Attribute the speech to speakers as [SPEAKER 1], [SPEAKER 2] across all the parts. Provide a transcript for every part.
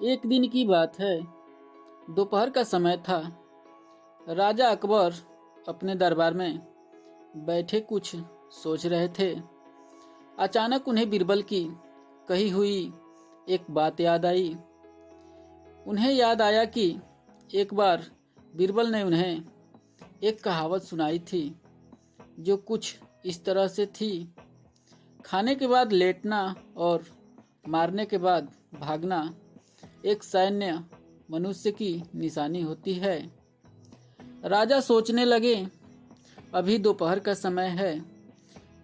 [SPEAKER 1] एक दिन की बात है। दोपहर का समय था। राजा अकबर अपने दरबार में बैठे कुछ सोच रहे थे। अचानक उन्हें बीरबल की कही हुई एक बात याद आई। उन्हें याद आया कि एक बार बीरबल ने उन्हें एक कहावत सुनाई थी जो कुछ इस तरह से थी। खाने के बाद लेटना और मारने के बाद भागना एक सैन्य मनुष्य की निशानी होती है। राजा सोचने लगे, अभी दोपहर का समय है,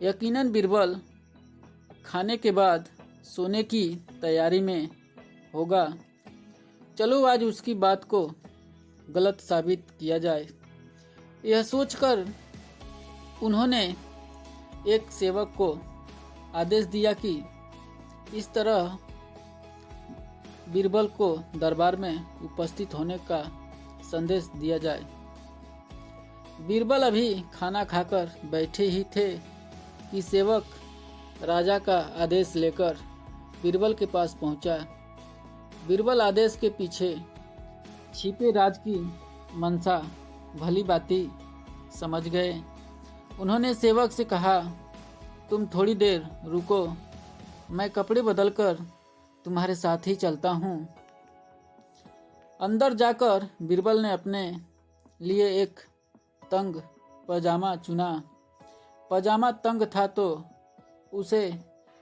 [SPEAKER 1] यकीनन बीरबल खाने के बाद सोने की तैयारी में होगा। चलो आज उसकी बात को गलत साबित किया जाए। यह सोचकर उन्होंने एक सेवक को आदेश दिया कि इस तरह बीरबल को दरबार में उपस्थित होने का संदेश दिया जाए। बीरबल अभी खाना खाकर बैठे ही थे कि सेवक राजा का आदेश लेकर बीरबल के पास पहुंचा। बीरबल आदेश के पीछे छिपे राज की मंशा भली भांति समझ गए। उन्होंने सेवक से कहा, तुम थोड़ी देर रुको, मैं कपड़े बदलकर तुम्हारे साथ ही चलता हूँ। अंदर जाकर बीरबल ने अपने लिए एक तंग पजामा चुना। पजामा तंग था तो उसे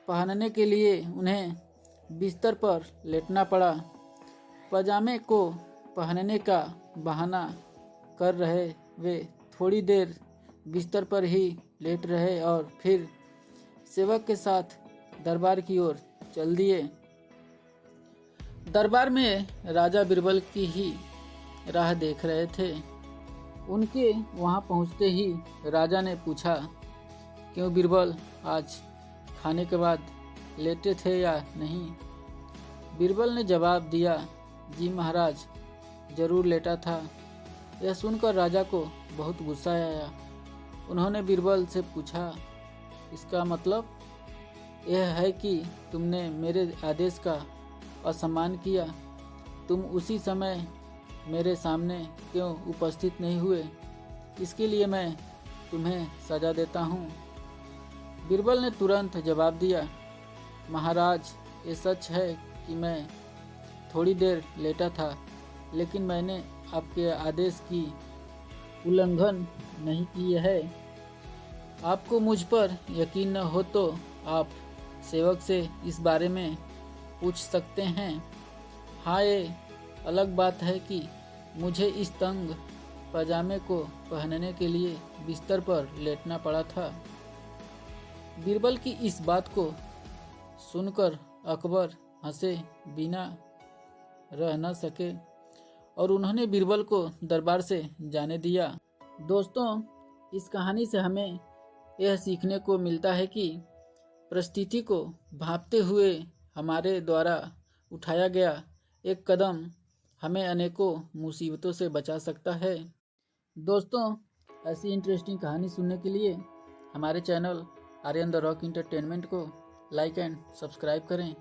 [SPEAKER 1] पहनने के लिए उन्हें बिस्तर पर लेटना पड़ा। पजामे को पहनने का बहाना कर रहे वे थोड़ी देर बिस्तर पर ही लेट रहे और फिर सेवक के साथ दरबार की ओर चल दिए। दरबार में राजा बीरबल की ही राह देख रहे थे। उनके वहां पहुंचते ही राजा ने पूछा, क्यों बीरबल, आज खाने के बाद लेटे थे या नहीं? बीरबल ने जवाब दिया, जी महाराज, जरूर लेटा था। यह सुनकर राजा को बहुत गुस्सा आया। उन्होंने बीरबल से पूछा, इसका मतलब यह है कि तुमने मेरे आदेश का असम्मान किया? तुम उसी समय मेरे सामने क्यों उपस्थित नहीं हुए? इसके लिए मैं तुम्हें सजा देता हूँ। बीरबल ने तुरंत जवाब दिया, महाराज, ये सच है कि मैं थोड़ी देर लेटा था, लेकिन मैंने आपके आदेश की उल्लंघन नहीं की है। आपको मुझ पर यकीन न हो तो आप सेवक से इस बारे में पूछ सकते हैं। हाँ, ये अलग बात है कि मुझे इस तंग पजामे को पहनने के लिए बिस्तर पर लेटना पड़ा था। बीरबल की इस बात को सुनकर अकबर हंसे बिना रह न सके और उन्होंने बीरबल को दरबार से जाने दिया। दोस्तों, इस कहानी से हमें यह सीखने को मिलता है कि परिस्थिति को भांपते हुए हमारे द्वारा उठाया गया एक कदम हमें अनेकों मुसीबतों से बचा सकता है। दोस्तों, ऐसी इंटरेस्टिंग कहानी सुनने के लिए हमारे channel Aryan the rock entertainment को लाइक एंड सब्सक्राइब करें।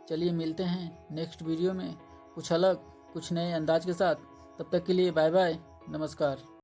[SPEAKER 1] चलिए मिलते हैं नेक्स्ट वीडियो में कुछ अलग, कुछ नए अंदाज के साथ। तब तक के लिए बाय बाय, नमस्कार।